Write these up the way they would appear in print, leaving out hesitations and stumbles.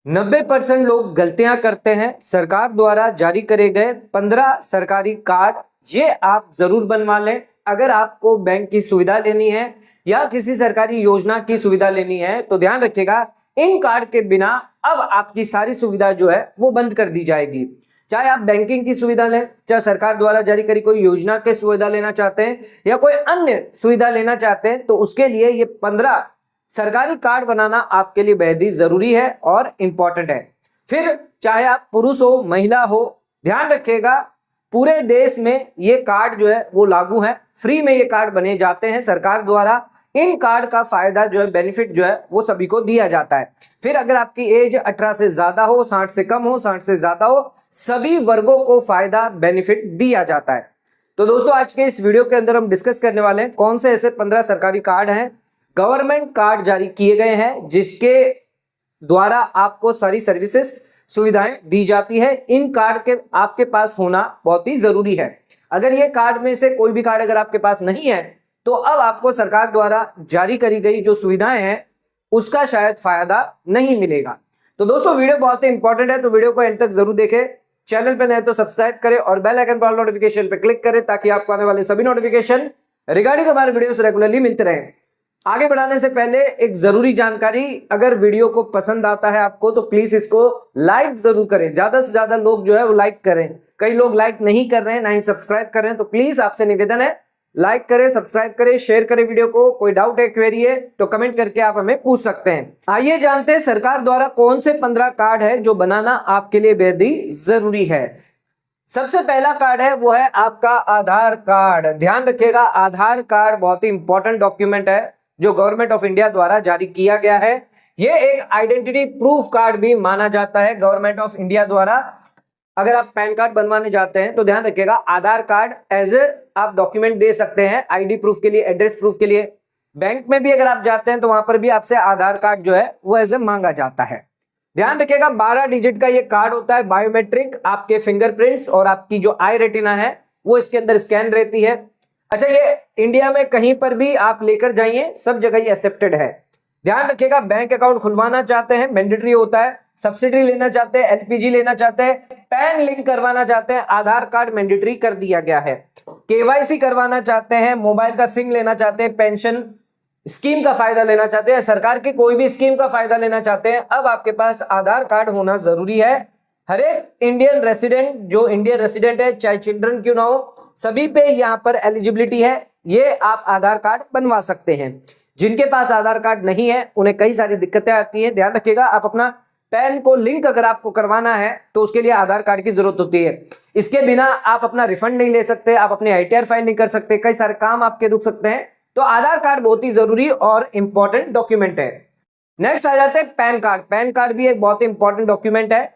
90% लोग गलतियां करते हैं। सरकार द्वारा जारी करे गए 15 सरकारी कार्ड ये आप जरूर बनवा लें। अगर आपको बैंक की सुविधा लेनी है या किसी सरकारी योजना की सुविधा लेनी है तो ध्यान रखिएगा, इन कार्ड के बिना अब आपकी सारी सुविधा जो है वो बंद कर दी जाएगी। चाहे आप बैंकिंग की सुविधा लें, चाहे सरकार द्वारा जारी करी कोई योजना की सुविधा लेना चाहते हैं या कोई अन्य सुविधा लेना चाहते हैं, तो उसके लिए ये 15 सरकारी कार्ड बनाना आपके लिए बेहद ही जरूरी है और इंपॉर्टेंट है। फिर चाहे आप पुरुष हो महिला हो, ध्यान रखिएगा पूरे देश में ये कार्ड जो है वो लागू है। फ्री में ये कार्ड बने जाते हैं सरकार द्वारा। इन कार्ड का फायदा जो है, बेनिफिट जो है वो सभी को दिया जाता है। फिर अगर आपकी एज 18 से ज्यादा हो, 60 से कम हो, 60 से ज्यादा हो, सभी वर्गों को फायदा बेनिफिट दिया जाता है। तो दोस्तों आज के इस वीडियो के अंदर हम डिस्कस करने वाले हैं कौन से ऐसे 15 सरकारी कार्ड हैं, गवर्नमेंट कार्ड जारी किए गए हैं जिसके द्वारा आपको सारी सर्विसेज सुविधाएं दी जाती है। इन कार्ड के आपके पास होना बहुत ही जरूरी है। अगर ये कार्ड में से कोई भी कार्ड अगर आपके पास नहीं है तो अब आपको सरकार द्वारा जारी करी गई जो सुविधाएं हैं उसका शायद फायदा नहीं मिलेगा। तो दोस्तों वीडियो बहुत ही इंपॉर्टेंट है, तो वीडियो को एंड तक जरूर देखें। चैनल पर नए तो सब्सक्राइब करें और बेल आइकन पर नोटिफिकेशन पर क्लिक करें ताकि आपको आने वाले सभी नोटिफिकेशन रिगार्डिंग हमारे वीडियो से रेगुलरली मिलते रहे। आगे बढ़ाने से पहले एक जरूरी जानकारी, अगर वीडियो को पसंद आता है आपको तो प्लीज इसको लाइक जरूर करें। ज्यादा से ज्यादा लोग जो है वो लाइक करें। कई लोग लाइक नहीं कर रहे हैं, ना ही सब्सक्राइब कर रहे हैं, तो प्लीज आपसे निवेदन है लाइक करें, सब्सक्राइब करें, शेयर करें वीडियो को। कोई डाउट है, क्वेरी है तो कमेंट करके आप हमें पूछ सकते हैं। आइए जानते हैं सरकार द्वारा कौन से 15 कार्ड है जो बनाना आपके लिए बेहद ही जरूरी है। सबसे पहला कार्ड है वो है आपका आधार कार्ड। ध्यान रखिएगा आधार कार्ड बहुत ही इंपॉर्टेंट डॉक्यूमेंट है जो गवर्नमेंट ऑफ इंडिया द्वारा जारी किया गया है। ये एक आइडेंटिटी प्रूफ कार्ड भी माना जाता है गवर्नमेंट ऑफ इंडिया द्वारा। अगर आप पैन कार्ड बनवाने जाते हैं तो ध्यान रखिएगा आधार कार्ड एज ए आप डॉक्यूमेंट दे सकते हैं आईडी प्रूफ के लिए, एड्रेस प्रूफ के लिए। बैंक में भी अगर आप जाते हैं तो वहां पर भी आपसे आधार कार्ड जो है वो एज ए मांगा जाता है। ध्यान रखिएगा 12 डिजिट का ये कार्ड होता है, बायोमेट्रिक। आपके फिंगरप्रिंट्स और आपकी जो आई रेटिना है वो इसके अंदर स्कैन रहती है। अच्छा, ये इंडिया में कहीं पर भी आप लेकर जाइए, सब जगह ये एक्सेप्टेड है। ध्यान रखिएगा बैंक अकाउंट खुलवाना चाहते हैं मैंडेटरी होता है, सब्सिडी लेना चाहते हैं, एलपीजी लेना चाहते हैं, पैन लिंक करवाना चाहते हैं, आधार कार्ड मैंडेटरी कर दिया गया है। केवाईसी करवाना चाहते हैं, मोबाइल का सिम लेना चाहते हैं, पेंशन स्कीम का फायदा लेना चाहते हैं, सरकार की कोई भी स्कीम का फायदा लेना चाहते हैं, अब आपके पास आधार कार्ड होना जरूरी है। हर एक इंडियन रेसिडेंट जो इंडियन रेसिडेंट है, चाहे चिल्ड्रन क्यों ना हो, सभी पे यहाँ पर एलिजिबिलिटी है। ये आप आधार कार्ड बनवा सकते हैं। जिनके पास आधार कार्ड नहीं है उन्हें कई सारी दिक्कतें आती हैं। ध्यान रखिएगा आप अपना पैन को लिंक अगर आपको करवाना है तो उसके लिए आधार कार्ड की जरूरत होती है। इसके बिना आप अपना रिफंड नहीं ले सकते, आप अपने आईटीआर फाइल नहीं कर सकते, कई सारे काम आपके रुक सकते हैं। तो आधार कार्ड बहुत ही जरूरी और इंपॉर्टेंट डॉक्यूमेंट है। नेक्स्ट आ जाते हैं पैन कार्ड। पैन कार्ड भी एक बहुत ही इंपॉर्टेंट डॉक्यूमेंट है।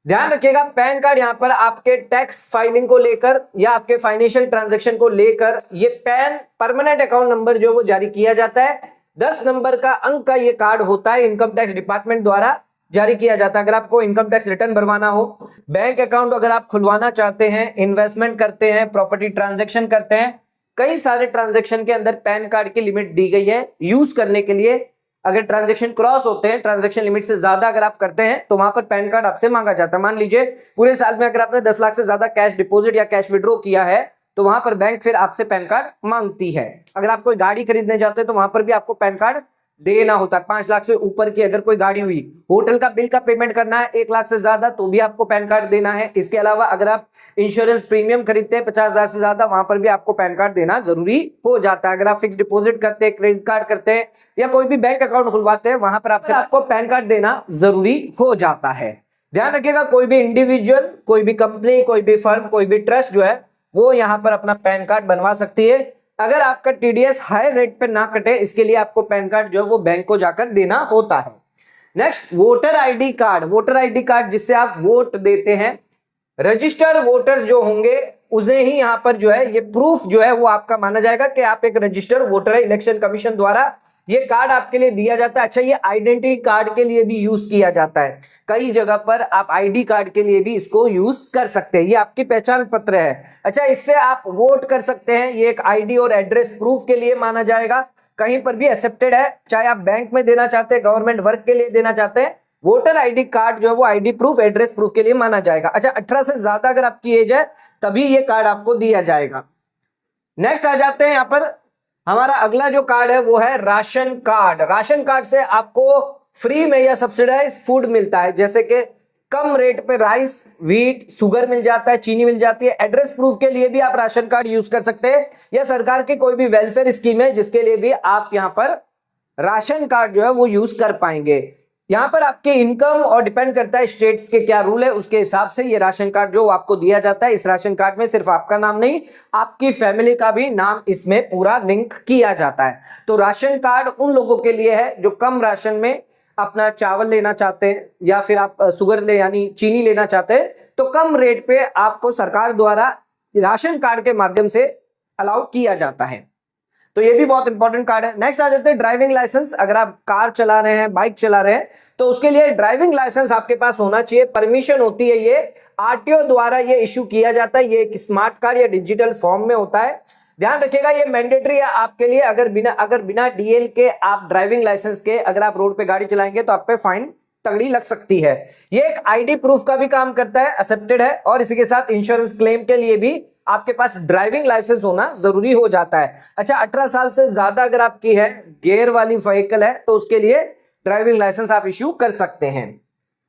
ध्यान रखिएगा पैन कार्ड यहाँ पर आपके टैक्स फाइलिंग को लेकर या आपके फाइनेंशियल ट्रांजैक्शन को लेकर ये पैन परमानेंट अकाउंट नंबर जो वो जारी किया जाता है। 10 नंबर का अंक का ये कार्ड होता है, इनकम टैक्स डिपार्टमेंट द्वारा जारी किया जाता है। अगर आपको इनकम टैक्स रिटर्न भरवाना हो, बैंक अकाउंट अगर आप खुलवाना चाहते हैं, इन्वेस्टमेंट करते हैं, प्रॉपर्टी ट्रांजेक्शन करते हैं, कई सारे ट्रांजेक्शन के अंदर पैन कार्ड की लिमिट दी गई है यूज करने के लिए। अगर ट्रांजैक्शन क्रॉस होते हैं, ट्रांजैक्शन लिमिट से ज्यादा अगर आप करते हैं तो वहां पर पैन कार्ड आपसे मांगा जाता है। मान लीजिए पूरे साल में अगर आपने 10 लाख से ज्यादा कैश डिपॉजिट या कैश विड्रॉ किया है तो वहां पर बैंक फिर आपसे पैन कार्ड मांगती है। अगर आप कोई गाड़ी खरीदने जाते हैं तो वहां पर भी आपको पैन कार्ड देना होता है। 5 लाख से ऊपर की अगर कोई गाड़ी हुई, होटल का बिल का पेमेंट करना है 1 लाख से ज्यादा तो भी आपको पैन कार्ड देना है। इसके अलावा अगर आप इंश्योरेंस प्रीमियम खरीदते हैं 50,000 से ज्यादा, वहां पर भी आपको पैन कार्ड देना जरूरी हो जाता है। अगर आप फिक्स डिपॉजिट करते हैं, क्रेडिट कार्ड करते हैं या कोई भी बैंक अकाउंट खुलवाते हैं, वहां पर आपको पैन कार्ड देना जरूरी हो जाता है। ध्यान रखिएगा कोई भी इंडिविजुअल, कोई भी कंपनी, कोई भी फर्म, कोई भी ट्रस्ट जो है वो यहाँ पर अपना पैन कार्ड बनवा सकती है। अगर आपका टीडीएस हाई रेट पे ना कटे, इसके लिए आपको पैन कार्ड जो है वो बैंक को जाकर देना होता है। Next voter ID card. Voter ID card जिससे आप वोट देते हैं। रजिस्टर्ड वोटर्स जो होंगे उन्हें ही यहाँ पर जो है ये प्रूफ जो है वो आपका माना जाएगा कि आप एक रजिस्टर्ड वोटर है। इलेक्शन कमीशन द्वारा ये कार्ड आपके लिए दिया जाता है। अच्छा, ये आइडेंटिटी कार्ड के लिए भी यूज किया जाता है। कई जगह पर आप आईडी कार्ड के लिए भी इसको यूज कर सकते हैं। ये आपकी पहचान पत्र है। अच्छा, इससे आप वोट कर सकते हैं। ये एक आईडी और एड्रेस प्रूफ के लिए माना जाएगा। कहीं पर भी एक्सेप्टेड है। चाहे आप बैंक में देना चाहते हैं, गवर्नमेंट वर्क के लिए देना चाहते हैं, वोटर आईडी कार्ड जो है वो आईडी प्रूफ, एड्रेस प्रूफ के लिए माना जाएगा। अच्छा, 18 से ज्यादा अगर आपकी एज है तभी ये कार्ड आपको दिया जाएगा। नेक्स्ट आ जाते हैं यहां पर, हमारा अगला जो कार्ड है वो है राशन कार्ड। राशन कार्ड से आपको फ्री में या सब्सिडाइज फूड मिलता है, जैसे कि कम रेट पे राइस, व्हीट, शुगर मिल जाता है, चीनी मिल जाती है। एड्रेस प्रूफ के लिए भी आप राशन कार्ड यूज कर सकते हैं, या सरकार की कोई भी वेलफेयर स्कीम है जिसके लिए भी आप यहां पर राशन कार्ड जो है वो यूज कर पाएंगे। यहां पर आपके इनकम और डिपेंड करता है स्टेट्स के क्या रूल है, उसके हिसाब से ये राशन कार्ड जो आपको दिया जाता है। इस राशन कार्ड में सिर्फ आपका नाम नहीं, आपकी फैमिली का भी नाम इसमें पूरा लिंक किया जाता है। तो राशन कार्ड उन लोगों के लिए है जो कम राशन में अपना चावल लेना चाहते हैं, या फिर आप शुगर ले यानी चीनी लेना चाहते हैं, तो कम रेट पे आपको सरकार द्वारा राशन कार्ड के माध्यम से अलाउ किया जाता है। तो ये भी बहुत इंपॉर्टेंट कार्ड है। नेक्स्ट आ जाते हैं ड्राइविंग लाइसेंस। अगर आप कार चला रहे हैं, बाइक चला रहे हैं, तो उसके लिए ड्राइविंग लाइसेंस आपके पास होना चाहिए। परमिशन होती है, ये आरटीओ द्वारा ये इश्यू किया जाता है। ये एक स्मार्ट कार्ड या डिजिटल फॉर्म में होता है। ध्यान रखिएगा ये मैंडेटरी है आपके लिए। अगर बिना डीएल के आप ड्राइविंग लाइसेंस के अगर आप रोड पे गाड़ी चलाएंगे तो आप पे फाइन तगड़ी लग सकती है। ये एक आईडी प्रूफ का भी काम करता है, एक्सेप्टेड है। और इसी के साथ इंश्योरेंस क्लेम के लिए भी आपके पास ड्राइविंग लाइसेंस होना जरूरी हो जाता है। अच्छा, 18 साल से ज्यादा अगर आपकी है, गियर वाली व्हीकल है, तो उसके लिए ड्राइविंग लाइसेंस आप इश्यू कर सकते हैं।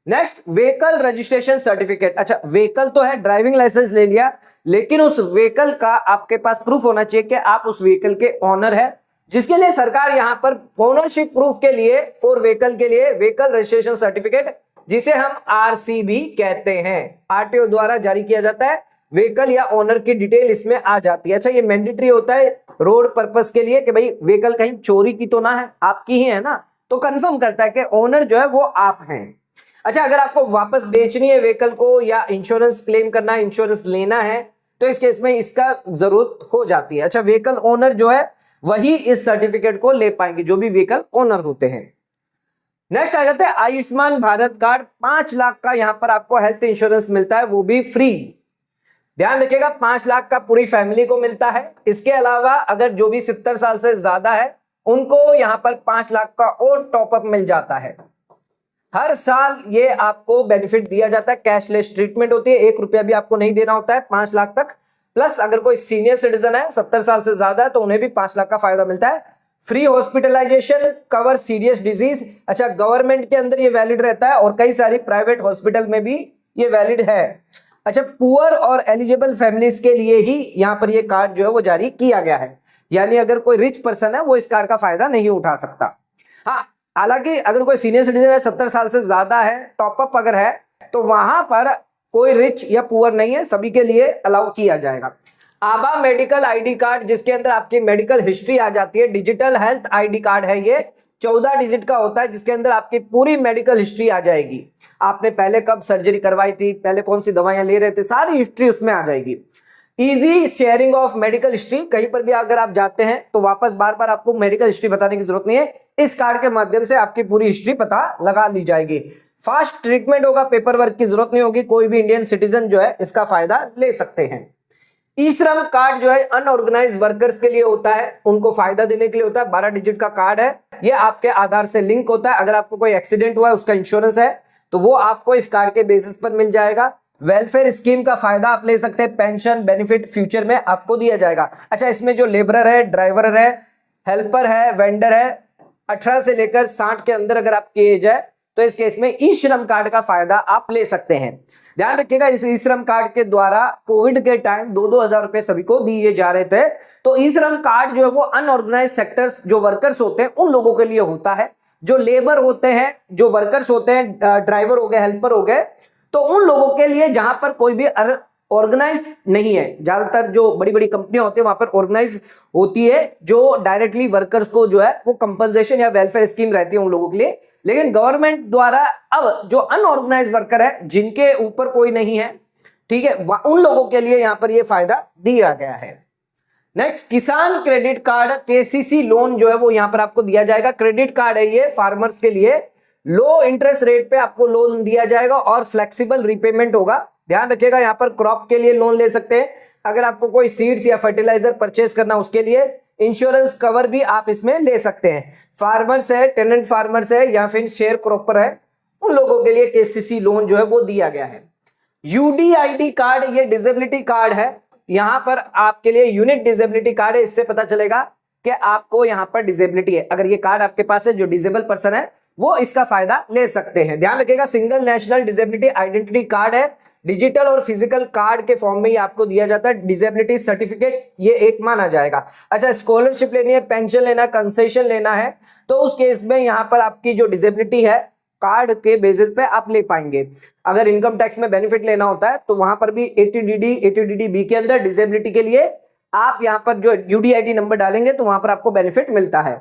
Next, vehicle registration certificate. अच्छा, व्हीकल तो है, ड्राइविंग लाइसेंस ले लिया, लेकिन उस व्हीकल का आपके पास प्रूफ होना चाहिए कि आप उस व्हीकल के ऑनर है, जिसके लिए सरकार यहां पर ओनरशिप प्रूफ के लिए फॉर व्हीकल के लिए व्हीकल रजिस्ट्रेशन सर्टिफिकेट, जिसे हम आरसीबी कहते हैं, आरटीओ द्वारा जारी किया जाता है। व्हीकल या ओनर की डिटेल इसमें आ जाती है। अच्छा, ये मैंडेटरी होता है रोड पर्पस के लिए कि भाई व्हीकल कहीं चोरी की तो ना है, आपकी ही है ना, तो कंफर्म करता है कि ओनर जो है वो आप हैं। अच्छा, अगर आपको वापस बेचनी है व्हीकल को, या इंश्योरेंस क्लेम करना है, इंश्योरेंस लेना है, तो इस केस में इसका जरूरत हो जाती है। अच्छा, व्हीकल ओनर जो है वही इस सर्टिफिकेट को ले पाएंगे, जो भी व्हीकल ओनर होते हैं। नेक्स्ट आ जाते हैं आयुष्मान भारत कार्ड। 5 लाख का यहां पर आपको हेल्थ इंश्योरेंस मिलता है, वो भी फ्री। ध्यान रखिएगा 5 लाख का पूरी फैमिली को मिलता है। इसके अलावा अगर जो भी 70 साल से ज्यादा है उनको यहां पर 5 लाख का और टॉपअप मिल जाता है। हर साल ये आपको बेनिफिट दिया जाता है, कैशलेस ट्रीटमेंट होती है, 1 रुपया भी आपको नहीं देना होता है 5 लाख तक। प्लस अगर कोई सीनियर सिटीजन है, 70 साल से ज्यादा है, तो उन्हें भी 5 लाख का फायदा मिलता है। Free hospitalisation, cover serious disease. अच्छा, गवर्नमेंट के अंदर ये वैलिड रहता है और कई सारी प्राइवेट हॉस्पिटल में भी ये वैलिड है। अच्छा, पुअर और एलिजिबल फैमिलीज के लिए ही यहाँ पर ये कार्ड जो है वो जारी किया गया है, यानी अगर कोई रिच पर्सन है वो इस कार्ड का फायदा नहीं उठा सकता। हाँ, हालांकि अगर कोई सीनियर सिटीजन है, 70 साल से ज्यादा है, टॉपअप अगर है, तो वहां पर कोई रिच या पुअर नहीं है, सभी के लिए अलाउ किया जाएगा। आभा मेडिकल आईडी कार्ड, जिसके अंदर आपकी मेडिकल हिस्ट्री आ जाती है। डिजिटल हेल्थ आईडी कार्ड है ये, 14 डिजिट का होता है, जिसके अंदर आपकी पूरी मेडिकल हिस्ट्री आ जाएगी। आपने पहले कब सर्जरी करवाई थी, पहले कौन सी दवाइयां ले रहे थे, सारी हिस्ट्री उसमें आ जाएगी। Easy sharing of medical history, कहीं पर भी अगर आप जाते हैं तो वापस बार बार आपको मेडिकल हिस्ट्री बताने की जरूरत नहीं है, इस कार्ड के माध्यम से आपकी पूरी हिस्ट्री पता लगा ली जाएगी। फास्ट ट्रीटमेंट होगा, पेपर वर्क की जरूरत नहीं होगी, कोई भी इंडियन सिटीजन जो है इसका फायदा ले सकते हैं। ई श्रम कार्ड जो है अनऑर्गेनाइज वर्कर्स के लिए होता है, उनको फायदा देने के लिए होता है। 12 डिजिट का कार्ड है, ये आपके आधार से लिंक होता है। अगर आपको कोई एक्सीडेंट हुआ है, उसका इंश्योरेंस है, तो वो आपको इस कार्ड के बेसिस पर मिल जाएगा। वेलफेयर स्कीम का फायदा आप ले सकते हैं, पेंशन बेनिफिट फ्यूचर में आपको दिया जाएगा। अच्छा, इसमें जो लेबरर है, ड्राइवर है, हेल्पर है, वेंडर है, 18 से लेकर 60 के अंदर अगर आपकी एज है, तो इस केस में ई श्रम कार्ड का फायदा आप ले सकते हैं। ध्यान रखिएगा, इस ई श्रम कार्ड के द्वारा कोविड के टाइम 2-2 हजार रुपए सभी को दिए जा रहे थे। तो ई श्रम कार्ड जो है वो अनऑर्गेनाइज सेक्टर्स जो वर्कर्स होते हैं उन लोगों के लिए होता है। जो लेबर होते हैं, जो वर्कर्स होते हैं, ड्राइवर हो गए, हेल्पर हो गए, तो उन लोगों के लिए जहां पर कोई भी ऑर्गेनाइज नहीं है, ज्यादातर जो बड़ी बड़ी कंपनियां होती है वहां पर ऑर्गेनाइज होती है, जो डायरेक्टली वर्कर्स को जो है वो कंपनसेशन या वेलफेयर स्कीम रहती है उन लोगों के लिए। लेकिन गवर्नमेंट द्वारा अब जो अनऑर्गेनाइज वर्कर है, जिनके ऊपर कोई नहीं है, ठीक है, उन लोगों के लिए यहां पर ये फायदा दिया गया है। नेक्स्ट, किसान क्रेडिट कार्ड, केसीसी लोन जो है वो यहां पर आपको दिया जाएगा। क्रेडिट कार्ड है ये फार्मर्स के लिए, लो इंटरेस्ट रेट पे आपको लोन दिया जाएगा और फ्लेक्सिबल रिपेमेंट होगा। ध्यान रखिएगा, यहां पर क्रॉप के लिए लोन ले सकते हैं, अगर आपको कोई सीड्स या फर्टिलाइजर परचेज करना उसके लिए। इंश्योरेंस कवर भी आप इसमें ले सकते हैं। फार्मर्स है, टेनेंट फार्मर्स है, या फिर शेयर क्रॉपर है, उन लोगों के लिए केसीसी लोन जो है वो दिया गया है। यूडीआईडी कार्ड ये डिसेबिलिटी कार्ड है, यहां पर आपके लिए यूनिक डिसेबिलिटी कार्ड है। इससे पता चलेगा कि आपको यहां पर डिसेबिलिटी है। अगर ये कार्ड आपके पास है, जो डिसेबल पर्सन है वो इसका फायदा ले सकते हैं। ध्यान रखिएगा, single national disability identity card है, डिजिटल और फिजिकल कार्ड के फॉर्म में ही आपको दिया जाता है। डिसेबिलिटी सर्टिफिकेट ये एक माना जाएगा। अच्छा, स्कॉलरशिप लेनी है, पेंशन लेना है, कंसेशन लेना है, तो उस केस में यहां पर आपकी जो डिसेबिलिटी है कार्ड के बेसिस पे आप ले पाएंगे। अगर इनकम टैक्स में बेनिफिट लेना होता है तो वहां पर भी 80DD बी के अंदर डिसेबिलिटी के लिए आप यहां पर जो यूडीआईडी नंबर डालेंगे तो वहां पर आपको बेनिफिट मिलता है।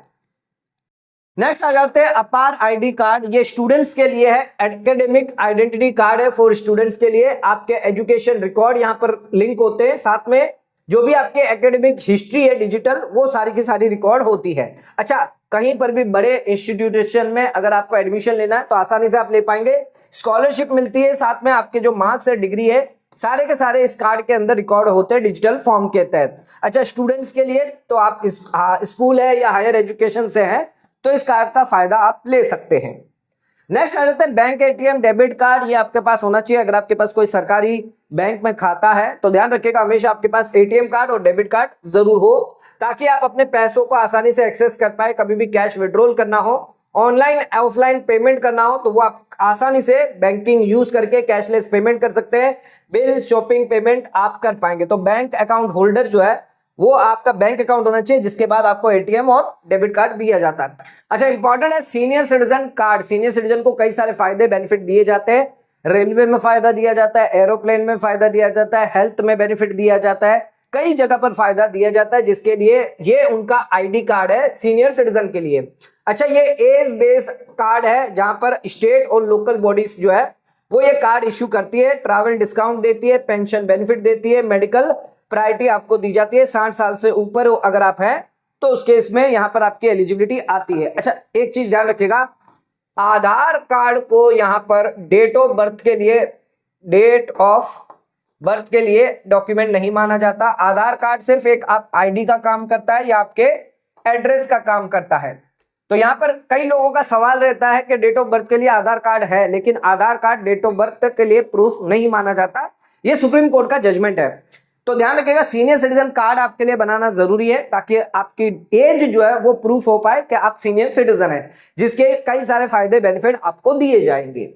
नेक्स्ट आ जाते हैं अपार आईडी कार्ड। ये स्टूडेंट्स के लिए है, एकेडमिक आइडेंटिटी कार्ड है फॉर स्टूडेंट्स के लिए। आपके एजुकेशन रिकॉर्ड यहां पर लिंक होते हैं, साथ में जो भी आपके एकेडमिक हिस्ट्री है डिजिटल, वो सारी की सारी रिकॉर्ड होती है। अच्छा, कहीं पर भी बड़े इंस्टीट्यूशन में अगर आपको एडमिशन लेना है तो आसानी से आप ले पाएंगे। स्कॉलरशिप मिलती है, साथ में आपके जो मार्क्स है, डिग्री है, सारे के सारे इस कार्ड के अंदर रिकॉर्ड होते हैं डिजिटल फॉर्म के तहत। अच्छा, स्टूडेंट्स के लिए तो आप स्कूल है या हायर एजुकेशन से है तो इस कार्ड का फायदा आप ले सकते हैं। नेक्स्ट आ जाता है बैंक एटीएम डेबिट कार्ड। ये आपके पास होना चाहिए। अगर आपके पास कोई सरकारी बैंक में खाता है तो ध्यान रखिएगा, हमेशा आपके पास एटीएम कार्ड और डेबिट कार्ड जरूर हो, ताकि आप अपने पैसों को आसानी से एक्सेस कर पाए। कभी भी कैश विड्रॉल करना हो, ऑनलाइन ऑफलाइन पेमेंट करना हो तो वो आप आसानी से बैंकिंग यूज करके कैशलेस पेमेंट कर सकते हैं। बिल, शॉपिंग पेमेंट आप कर पाएंगे। तो बैंक अकाउंट होल्डर जो है वो आपका बैंक अकाउंट होना चाहिए, जिसके बाद आपको एटीएम और डेबिट कार्ड दिया जाता है। अच्छा, इंपॉर्टेंट है senior citizen card. Senior citizen को कई सारे फायदे बेनिफिट दिए जाते हैं। रेलवे में फायदा दिया जाता है, एरोप्लेन में फायदा दिया जाता है, हेल्थ में बेनिफिट दिया जाता है, कई जगह पर फायदा दिया जाता है, जिसके लिए ये उनका आईडी कार्ड है सीनियर सिटीजन के लिए। अच्छा, ये एज बेस कार्ड है, जहां पर स्टेट और लोकल बॉडीज जो है वो ये कार्ड इश्यू करती है, ट्रैवल डिस्काउंट देती है, पेंशन बेनिफिट देती है, मेडिकल प्रायोरिटी आपको दी जाती है। 60 साल से ऊपर अगर आप हैं तो उस केस में यहां पर आपकी एलिजिबिलिटी आती है। अच्छा, एक चीज ध्यान रखिएगा, आधार कार्ड को यहां पर डेट ऑफ बर्थ के लिए डॉक्यूमेंट नहीं माना जाता। आधार कार्ड सिर्फ एक आप आईडी का काम करता है या आपके एड्रेस का काम करता है। तो यहां पर कई लोगों का सवाल रहता है कि डेट ऑफ बर्थ के लिए आधार कार्ड है, लेकिन आधार कार्ड डेट ऑफ बर्थ के लिए प्रूफ नहीं माना जाता। ये सुप्रीम कोर्ट का जजमेंट है। तो ध्यान रखिएगा, सीनियर सिटीजन कार्ड आपके लिए बनाना जरूरी है, ताकि आपकी एज जो है वो प्रूफ हो पाए कि आप सीनियर सिटीजन हैं, जिसके कई सारे फायदे बेनिफिट आपको दिए जाएंगे।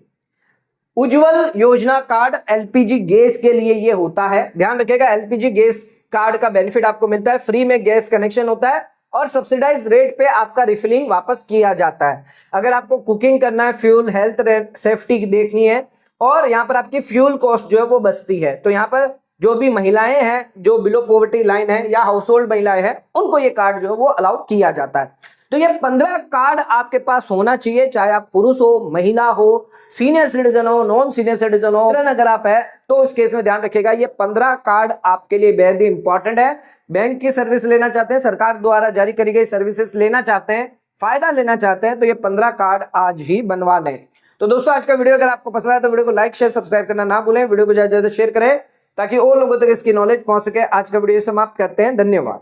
उज्जवल योजना कार्ड एलपीजी गैस के लिए ये होता है। ध्यान रखिएगा, एलपीजी गैस कार्ड का बेनिफिट आपको मिलता है, फ्री में गैस कनेक्शन होता है और सब्सिडाइज रेट पे आपका रिफिलिंग वापस किया जाता है। अगर आपको कुकिंग करना है, फ्यूल, हेल्थ, सेफ्टी देखनी है और यहाँ पर आपकी फ्यूल कॉस्ट जो है वो बचती है, तो यहाँ पर जो भी महिलाएं हैं जो बिलो पॉवर्टी लाइन है या हाउस होल्ड महिलाएं हैं, उनको ये कार्ड जो है वो अलाउ किया जाता है। तो ये 15 कार्ड आपके पास होना चाहिए, चाहे आप पुरुष हो, महिला हो, सीनियर सिटीजन हो, नॉन सीनियर सिटीजन हो। अगर आप है तो इस केस में ध्यान रखिएगा, ये 15 कार्ड आपके लिए बेहद ही इंपॉर्टेंट है। बैंक की सर्विस लेना चाहते हैं, सरकार द्वारा जारी करी गई सर्विसेज लेना चाहते हैं, फायदा लेना चाहते हैं, तो ये 15 कार्ड आज ही बनवा लें। तो दोस्तों, आज का वीडियो अगर आपको पसंद आया तो वीडियो को लाइक, शेयर, सब्सक्राइब करना ना भूलें। वीडियो को ज्यादा से ज्यादा शेयर करें ताकि और लोगों तक इसकी नॉलेज पहुंच सके। आज का वीडियो समाप्त करते हैं। धन्यवाद।